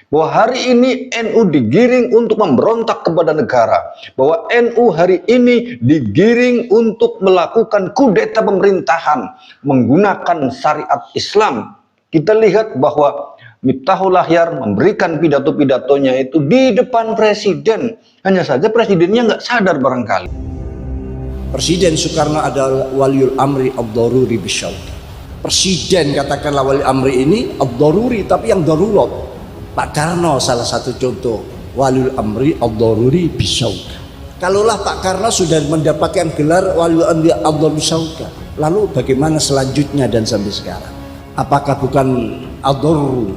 bahwa hari ini NU digiring untuk memberontak kepada negara, bahwa NU hari ini digiring untuk melakukan kudeta pemerintahan menggunakan syariat Islam. Kita lihat bahwa Miftahul Akhyar memberikan pidato-pidatonya itu di depan presiden. Hanya saja presidennya nggak sadar barangkali. Presiden Soekarno adalah waliul amri ad-daruri bisyauq. Presiden katakanlah wali amri ini ad-daruri, tapi yang darurat. Pak Karno salah satu contoh waliul amri ad-daruri bisyauq. Kalaulah Pak Karno sudah mendapatkan gelar waliul amri ad-daruri bisyauq, lalu bagaimana selanjutnya dan sampai sekarang? Apakah bukan ad-darur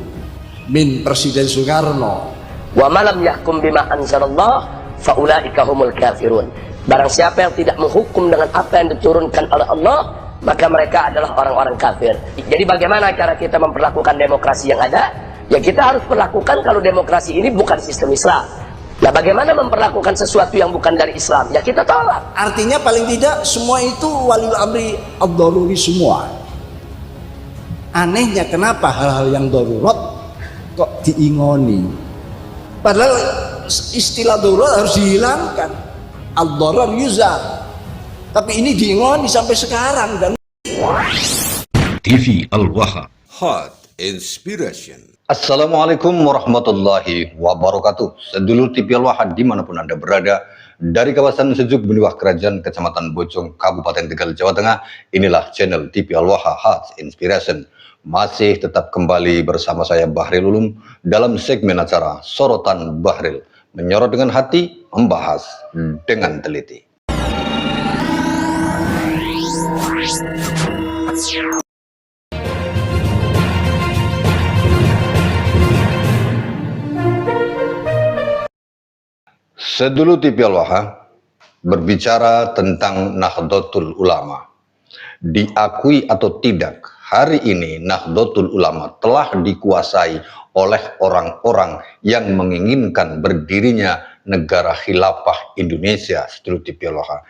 min Presiden Soekarno? Wa malam yahkum bima anzalallah faulaika humul kafirun. Barang siapa yang tidak menghukum dengan apa yang diturunkan oleh Allah, maka mereka adalah orang-orang kafir. Jadi bagaimana cara kita memperlakukan demokrasi yang ada? Ya kita harus perlakukan kalau demokrasi ini bukan sistem Islam. Nah bagaimana memperlakukan sesuatu yang bukan dari Islam? Ya kita tolak. Artinya paling tidak semua itu waliul amri ad-daruri semua. Anehnya kenapa hal-hal yang darurat kok diingoni? Padahal istilah darurat harus dihilangkan. Ad-darar yuzal. Tapi ini diingoni sampai sekarang. Dan TV Al-Waha Hot Inspiration. Assalamualaikum warahmatullahi wabarakatuh. Sedulur TV Al-Waha dimanapun Anda berada, dari kawasan sejuk Beniwah Kerajaan Kecamatan Bojong Kabupaten Tegal Jawa Tengah, inilah channel TV Al-Waha Hot Inspiration. Masih tetap kembali bersama saya Bahril Ulum dalam segmen acara Sorotan Bahril, menyorot dengan hati, membahas dengan teliti. Sedulur TV Al-Waha, berbicara tentang Nahdlatul Ulama. Diakui atau tidak, hari ini Nahdlatul Ulama telah dikuasai oleh orang-orang yang menginginkan berdirinya negara khilafah Indonesia. Sedulur TV Al-Waha,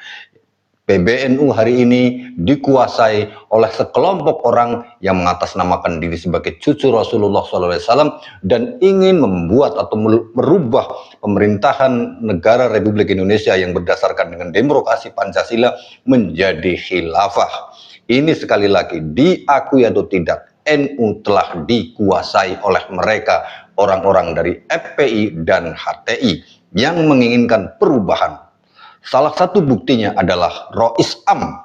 PBNU hari ini dikuasai oleh sekelompok orang yang mengatasnamakan diri sebagai cucu Rasulullah SAW dan ingin membuat atau merubah pemerintahan negara Republik Indonesia yang berdasarkan dengan demokrasi Pancasila menjadi khilafah. Ini sekali lagi, diakui atau tidak, NU telah dikuasai oleh mereka, orang-orang dari FPI dan HTI yang menginginkan perubahan. Salah satu buktinya adalah Rois Am,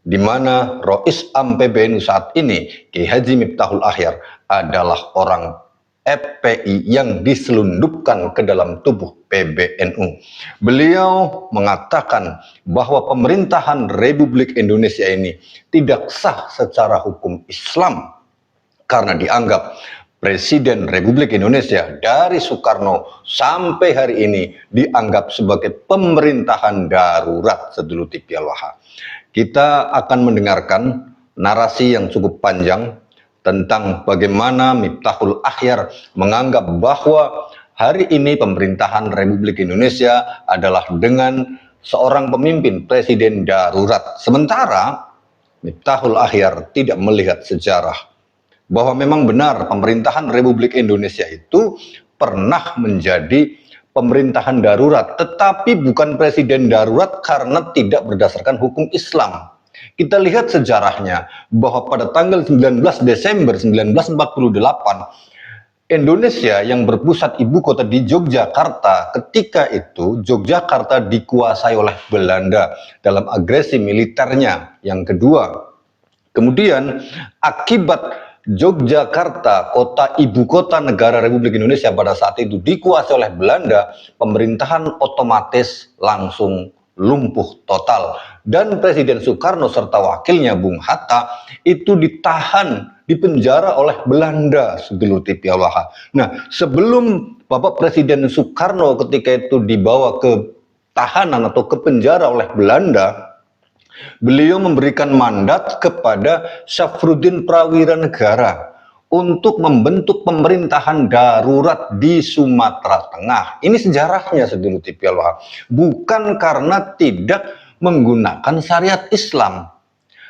di mana Rois Am PBNU saat ini, Kiai Haji Miftahul Akhyar, adalah orang FPI yang diselundupkan ke dalam tubuh PBNU. Beliau mengatakan bahwa pemerintahan Republik Indonesia ini tidak sah secara hukum Islam karena dianggap Presiden Republik Indonesia dari Soekarno sampai hari ini dianggap sebagai pemerintahan darurat. Sedulur TV Al-Waha, kita akan mendengarkan narasi yang cukup panjang tentang bagaimana Miftahul Akhyar menganggap bahwa hari ini pemerintahan Republik Indonesia adalah dengan seorang pemimpin presiden darurat. Sementara Miftahul Akhyar tidak melihat sejarah bahwa memang benar pemerintahan Republik Indonesia itu pernah menjadi pemerintahan darurat, tetapi bukan presiden darurat karena tidak berdasarkan hukum Islam. Kita lihat sejarahnya bahwa pada tanggal 19 Desember 1948 Indonesia yang berpusat ibu kota di Yogyakarta, ketika itu Yogyakarta dikuasai oleh Belanda dalam agresi militernya yang kedua. Kemudian akibat Yogyakarta, kota ibu kota negara Republik Indonesia pada saat itu dikuasai oleh Belanda, pemerintahan otomatis langsung lumpuh total. Dan Presiden Soekarno serta wakilnya Bung Hatta itu ditahan, dipenjara oleh Belanda. Sedulur TV Al-Waha. Nah, sebelum Bapak Presiden Soekarno ketika itu dibawa ke tahanan atau ke penjara oleh Belanda, beliau memberikan mandat kepada Syafruddin Prawiranegara untuk membentuk pemerintahan darurat di Sumatera Tengah. Ini sejarahnya, sedulur TV Al-Waha. Bukan karena tidak menggunakan syariat Islam.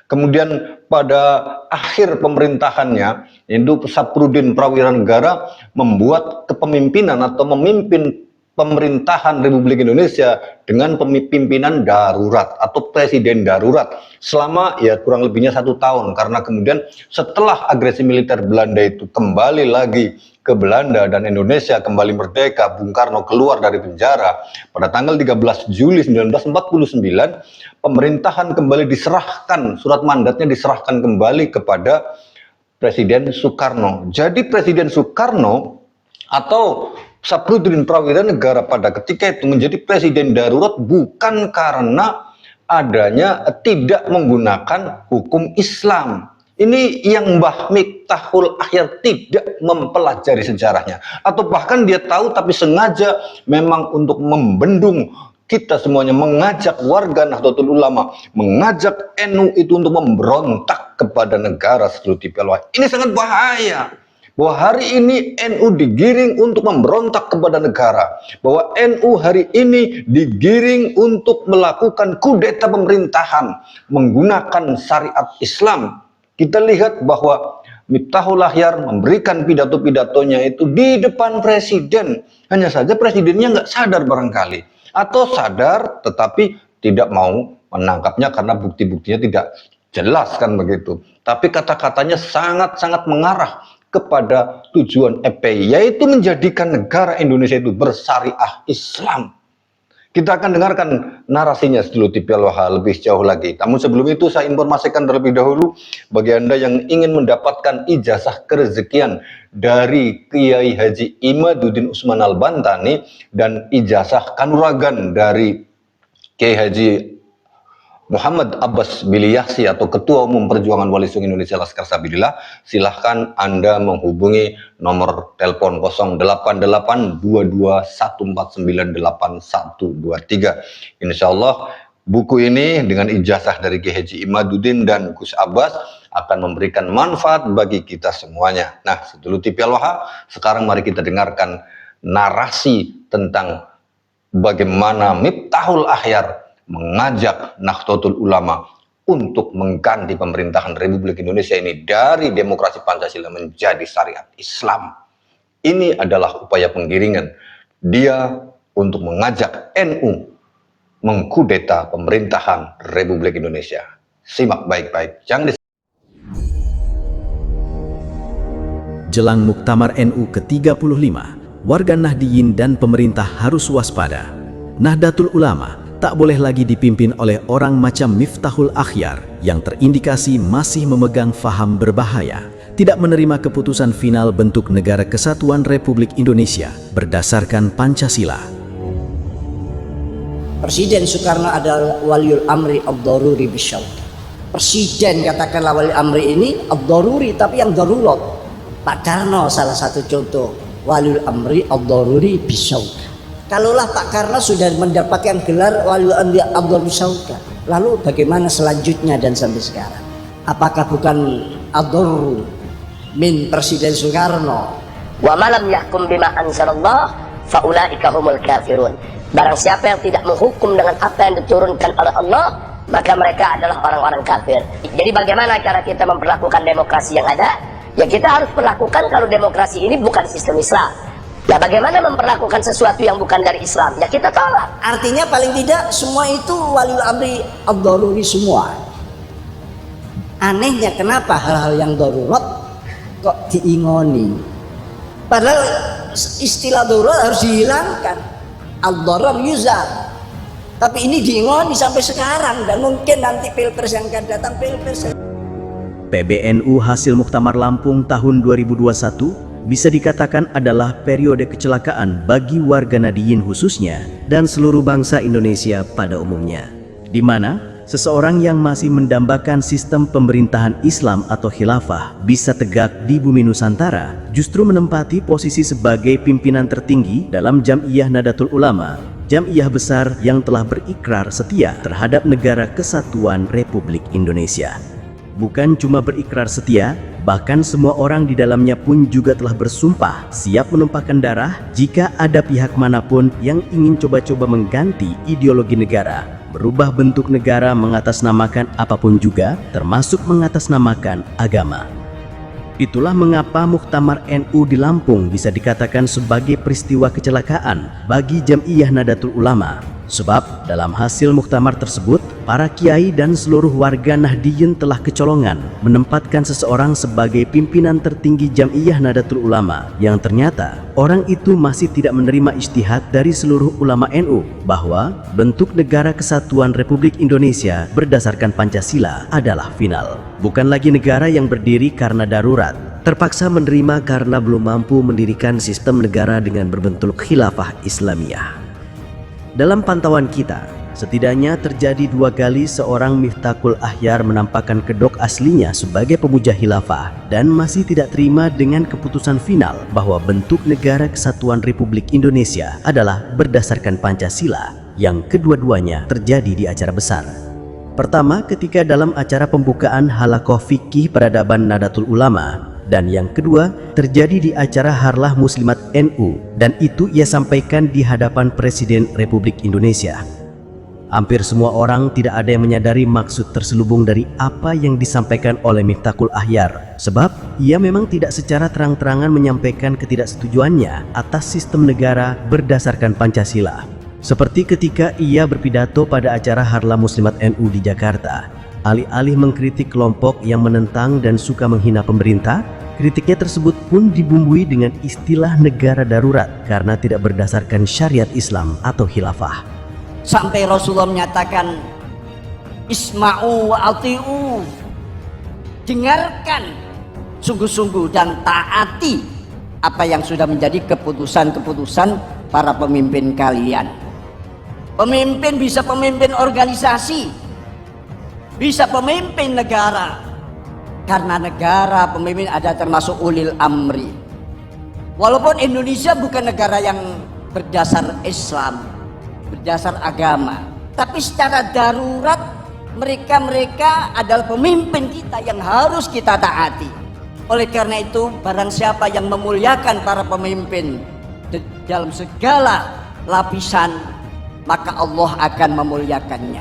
Kemudian pada akhir pemerintahannya, itu Saprudin Prawiranegara membuat kepemimpinan atau memimpin pemerintahan Republik Indonesia dengan pemimpinan darurat atau presiden darurat selama ya kurang lebihnya 1 tahun, karena kemudian setelah agresi militer Belanda itu kembali lagi ke Belanda dan Indonesia kembali merdeka, Bung Karno keluar dari penjara pada tanggal 13 Juli 1949, pemerintahan kembali diserahkan, surat mandatnya diserahkan kembali kepada Presiden Soekarno. Jadi Presiden Soekarno atau Saprudin Prawiranegara pada ketika itu menjadi presiden darurat bukan karena adanya tidak menggunakan hukum Islam. Ini yang Mbah Miftahul Akhyar tidak mempelajari sejarahnya, atau bahkan dia tahu tapi sengaja memang untuk membendung kita semuanya, mengajak warga Nahdlatul Ulama, mengajak NU itu untuk memberontak kepada negara Seluruh Pialwa. Ini sangat bahaya. Bahwa hari ini NU digiring untuk memberontak kepada negara, bahwa NU hari ini digiring untuk melakukan kudeta pemerintahan menggunakan syariat Islam. Kita lihat bahwa Miftahul Akhyar memberikan pidato-pidatonya itu di depan presiden, hanya saja presidennya nggak sadar barangkali, atau sadar tetapi tidak mau menangkapnya karena bukti-buktinya tidak jelas kan begitu. Tapi kata-katanya sangat-sangat mengarah kepada tujuan FPI, yaitu menjadikan negara Indonesia itu bersyariah Islam. Kita akan dengarkan narasinya Sedulur TPL Wah lebih jauh lagi. Namun sebelum itu saya informasikan terlebih dahulu bagi Anda yang ingin mendapatkan ijazah kerezekian dari Kiai Haji Imaduddin Usman Al-Bantani dan ijazah kanuragan dari Kiai Haji Muhammad Abbas Biliyahsi atau Ketua Umum Perjuangan Wali Songo Indonesia Laskar Sabilillah, silahkan Anda menghubungi nomor telepon 088221498123. Insya Allah buku ini dengan ijazah dari Kiai Haji Imaduddin dan Gus Abbas akan memberikan manfaat bagi kita semuanya. Nah, Sedulur TPL Wah, sekarang mari kita dengarkan narasi tentang bagaimana Miftahul Akhyar mengajak Nahdlatul Ulama untuk mengganti pemerintahan Republik Indonesia ini dari demokrasi Pancasila menjadi syariat Islam. Ini adalah upaya penggiringan dia untuk mengajak NU mengkudeta pemerintahan Republik Indonesia. Simak baik-baik, jangan Jelang Muktamar NU ke-35, warga Nahdiyin dan pemerintah harus waspada. Nahdlatul Ulama tak boleh lagi dipimpin oleh orang macam Miftahul Akhyar yang terindikasi masih memegang faham berbahaya, tidak menerima keputusan final bentuk Negara Kesatuan Republik Indonesia berdasarkan Pancasila. Presiden Soekarno adalah waliul amri ad-daruri bisyauka. Presiden katakanlah wali amri ini ad-daruri tapi yang darurat. Pak Karno salah satu contoh waliul amri ad-daruri bisyauka. Kalaulah Pak Karno sudah mendapatkan gelar waliul amri ad-daruri bisyauka, lalu bagaimana selanjutnya dan sampai sekarang? Apakah bukan ad-darur min Presiden Soekarno? Wa malam yahkum bima anzalallah faulaika humul kafirun. Barang siapa yang tidak menghukum dengan apa yang diturunkan oleh Allah, maka mereka adalah orang-orang kafir. Jadi bagaimana cara kita memperlakukan demokrasi yang ada? Ya kita harus perlakukan kalau demokrasi ini bukan sistem Islam. Ya bagaimana memperlakukan sesuatu yang bukan dari Islam? Ya kita tolak. Artinya paling tidak semua itu waliul amri ad-daruri semua. Anehnya kenapa hal-hal yang darurat kok diingoni? Padahal istilah darurat harus dihilangkan. Ad-darar yuzal. Tapi ini diingoni sampai sekarang, dan mungkin nanti pilpres yang akan datang pilpres. PBNU hasil Muktamar Lampung tahun 2021 bisa dikatakan adalah periode kecelakaan bagi warga Nahdiyin khususnya dan seluruh bangsa Indonesia pada umumnya, di mana seseorang yang masih mendambakan sistem pemerintahan Islam atau khilafah bisa tegak di bumi Nusantara justru menempati posisi sebagai pimpinan tertinggi dalam Jam'iyah Nahdlatul Ulama, Jam'iyah besar yang telah berikrar setia terhadap Negara Kesatuan Republik Indonesia. Bukan cuma berikrar setia, bahkan semua orang di dalamnya pun juga telah bersumpah siap menumpahkan darah jika ada pihak manapun yang ingin coba-coba mengganti ideologi negara, merubah bentuk negara mengatasnamakan apapun juga, termasuk mengatasnamakan agama. Itulah mengapa Muktamar NU di Lampung bisa dikatakan sebagai peristiwa kecelakaan bagi Jam'iyah Nahdlatul Ulama. Sebab dalam hasil muktamar tersebut, para kiai dan seluruh warga Nahdliyin telah kecolongan menempatkan seseorang sebagai pimpinan tertinggi Jam'iyah Nahdlatul Ulama, yang ternyata orang itu masih tidak menerima ijtihad dari seluruh ulama NU bahwa bentuk negara kesatuan Republik Indonesia berdasarkan Pancasila adalah final. Bukan lagi negara yang berdiri karena darurat, terpaksa menerima karena belum mampu mendirikan sistem negara dengan berbentuk khilafah Islamiyah. Dalam pantauan kita, setidaknya terjadi 2 kali seorang Miftahul Akhyar menampakkan kedok aslinya sebagai pemuja khilafah dan masih tidak terima dengan keputusan final bahwa bentuk negara kesatuan Republik Indonesia adalah berdasarkan Pancasila, yang kedua-duanya terjadi di acara besar. Pertama, ketika dalam acara pembukaan Halaqah Fikih Peradaban Nahdlatul Ulama, dan yang kedua terjadi di acara Harlah Muslimat NU, dan itu ia sampaikan di hadapan Presiden Republik Indonesia. Hampir semua orang tidak ada yang menyadari maksud terselubung dari apa yang disampaikan oleh Miftahul Akhyar, sebab ia memang tidak secara terang-terangan menyampaikan ketidaksetujuannya atas sistem negara berdasarkan Pancasila. Seperti ketika ia berpidato pada acara Harlah Muslimat NU di Jakarta, alih-alih mengkritik kelompok yang menentang dan suka menghina pemerintah, kritiknya tersebut pun dibumbui dengan istilah negara darurat karena tidak berdasarkan syariat Islam atau khilafah. Sampai Rasulullah menyatakan, isma'u wa ati'u, dengarkan sungguh-sungguh dan taati apa yang sudah menjadi keputusan-keputusan para pemimpin kalian. Pemimpin bisa pemimpin organisasi, bisa pemimpin negara, karena negara pemimpin ada termasuk ulil amri. Walaupun Indonesia bukan negara yang berdasar Islam, berdasar agama, tapi secara darurat mereka adalah pemimpin kita yang harus kita taati. Oleh karena itu, barang siapa yang memuliakan para pemimpin dalam segala lapisan, maka Allah akan memuliakannya.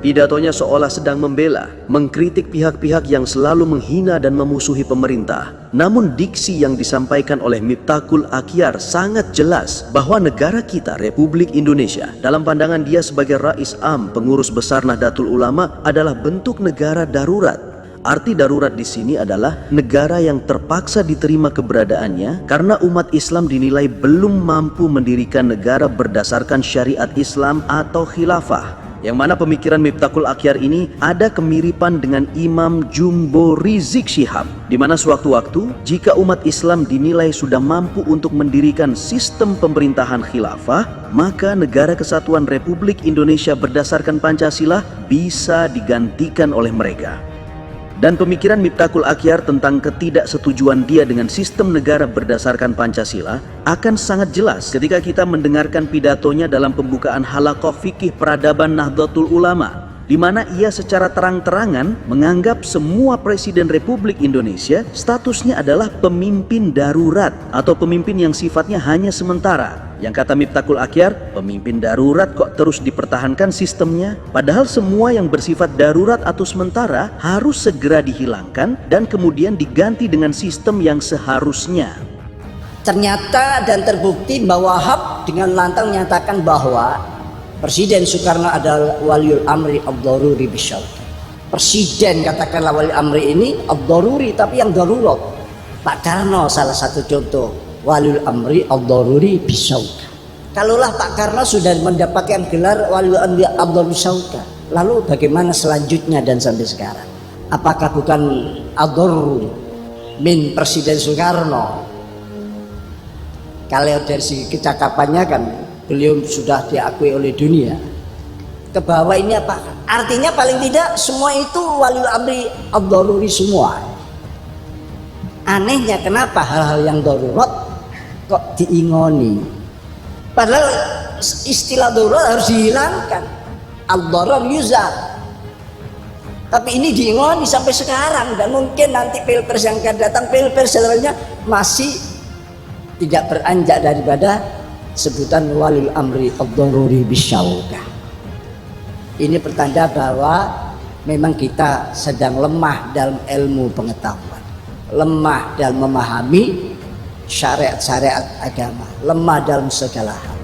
Pidatonya seolah sedang membela, mengkritik pihak-pihak yang selalu menghina dan memusuhi pemerintah. Namun diksi yang disampaikan oleh Miftahul Akhyar sangat jelas bahwa negara kita, Republik Indonesia, dalam pandangan dia sebagai Rais Am, pengurus besar Nahdlatul Ulama, adalah bentuk negara darurat. Arti darurat di sini adalah negara yang terpaksa diterima keberadaannya karena umat Islam dinilai belum mampu mendirikan negara berdasarkan syariat Islam atau khilafah. Yang mana pemikiran Miftahul Akhyar ini ada kemiripan dengan Imam Jumbo Rizik Syihab, di mana sewaktu-waktu jika umat Islam dinilai sudah mampu untuk mendirikan sistem pemerintahan khilafah, maka negara kesatuan Republik Indonesia berdasarkan Pancasila bisa digantikan oleh mereka. Dan pemikiran Miftahul Akhyar tentang ketidaksetujuan dia dengan sistem negara berdasarkan Pancasila akan sangat jelas ketika kita mendengarkan pidatonya dalam pembukaan Halaqah Fikih Peradaban Nahdlatul Ulama, di mana ia secara terang-terangan menganggap semua Presiden Republik Indonesia statusnya adalah pemimpin darurat atau pemimpin yang sifatnya hanya sementara. Yang kata Miftahul Akhyar, pemimpin darurat kok terus dipertahankan sistemnya? Padahal semua yang bersifat darurat atau sementara harus segera dihilangkan dan kemudian diganti dengan sistem yang seharusnya. Ternyata dan terbukti bahwa Wahab dengan lantang menyatakan bahwa Presiden Soekarno adalah waliul amri ad-daruri bisyauka. Presiden katakanlah wali amri ini ad-daruri, tapi yang darurat. Pak Karno salah satu contoh waliul amri ad-daruri bisyauka. Kalaulah Pak Karno sudah mendapatkan gelar waliul amri ad-daruri bisyauka, lalu bagaimana selanjutnya dan sampai sekarang? Apakah bukan ad-daruri min Presiden Soekarno? Kalau dari segi kecakapannya kan beliau sudah diakui oleh dunia. Ke bawah ini apa? Artinya paling tidak semua itu waliul amri ad-daruri semua. Anehnya kenapa hal-hal yang darurat kok diingoni? Padahal istilah darurat harus dihilangkan. Ad-darar yuzal. Tapi ini diingoni sampai sekarang, dan mungkin nanti pilpres yang akan datang, pilpres sebenarnya masih tidak beranjak daripada sebutan walil amri ad-daruri bisyaukah. Ini pertanda bahwa memang kita sedang lemah dalam ilmu pengetahuan, lemah dalam memahami syariat-syariat agama, lemah dalam segala hal.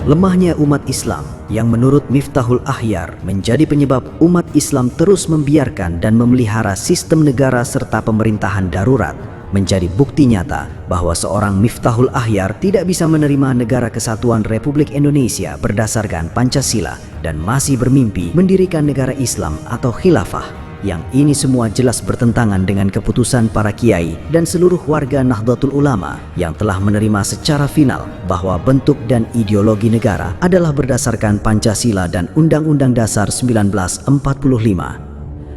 Lemahnya umat Islam yang menurut Miftahul Akhyar menjadi penyebab umat Islam terus membiarkan dan memelihara sistem negara serta pemerintahan darurat menjadi bukti nyata bahwa seorang Miftahul Akhyar tidak bisa menerima negara kesatuan Republik Indonesia berdasarkan Pancasila dan masih bermimpi mendirikan negara Islam atau khilafah. Yang ini semua jelas bertentangan dengan keputusan para kiai dan seluruh warga Nahdlatul Ulama yang telah menerima secara final bahwa bentuk dan ideologi negara adalah berdasarkan Pancasila dan Undang-Undang Dasar 1945.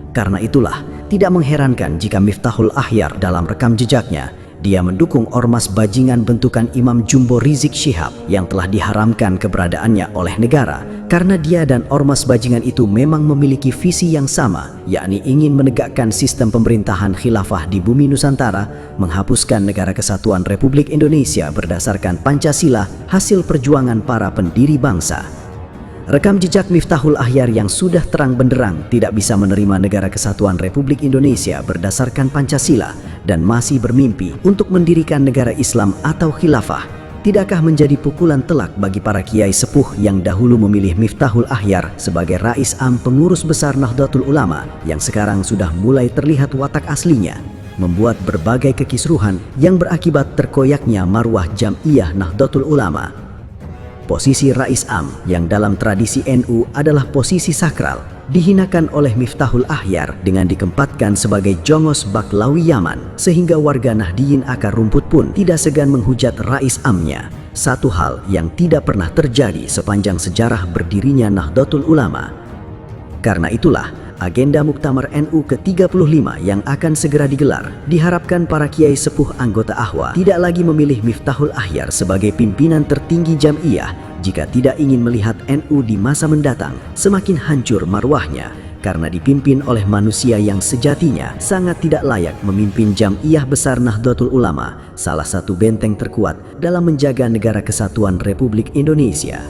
Karena itulah, tidak mengherankan jika Miftahul Akhyar dalam rekam jejaknya, dia mendukung ormas bajingan bentukan Imam Jumbo Rizik Syihab yang telah diharamkan keberadaannya oleh negara karena dia dan ormas bajingan itu memang memiliki visi yang sama, yakni ingin menegakkan sistem pemerintahan khilafah di bumi Nusantara, menghapuskan negara kesatuan Republik Indonesia berdasarkan Pancasila hasil perjuangan para pendiri bangsa. Rekam jejak Miftahul Akhyar yang sudah terang benderang tidak bisa menerima negara kesatuan Republik Indonesia berdasarkan Pancasila dan masih bermimpi untuk mendirikan negara Islam atau khilafah, tidakkah menjadi pukulan telak bagi para kiai sepuh yang dahulu memilih Miftahul Akhyar sebagai Rais Am Pengurus Besar Nahdlatul Ulama yang sekarang sudah mulai terlihat watak aslinya, membuat berbagai kekisruhan yang berakibat terkoyaknya marwah Jam'iyah Nahdlatul Ulama. Posisi Rais Am yang dalam tradisi NU adalah posisi sakral, dihinakan oleh Miftahul Akhyar dengan dikempatkan sebagai jongos Baklawi Yaman, sehingga warga Nahdiyin akar rumput pun tidak segan menghujat Rais Amnya. Satu hal yang tidak pernah terjadi sepanjang sejarah berdirinya Nahdlatul Ulama. Karena itulah, agenda Muktamar NU ke-35 yang akan segera digelar, diharapkan para kiai sepuh anggota Ahwa tidak lagi memilih Miftahul Akhyar sebagai pimpinan tertinggi Jam'iyah jika tidak ingin melihat NU di masa mendatang semakin hancur marwahnya karena dipimpin oleh manusia yang sejatinya sangat tidak layak memimpin Jam'iyah Besar Nahdlatul Ulama, salah satu benteng terkuat dalam menjaga negara kesatuan Republik Indonesia.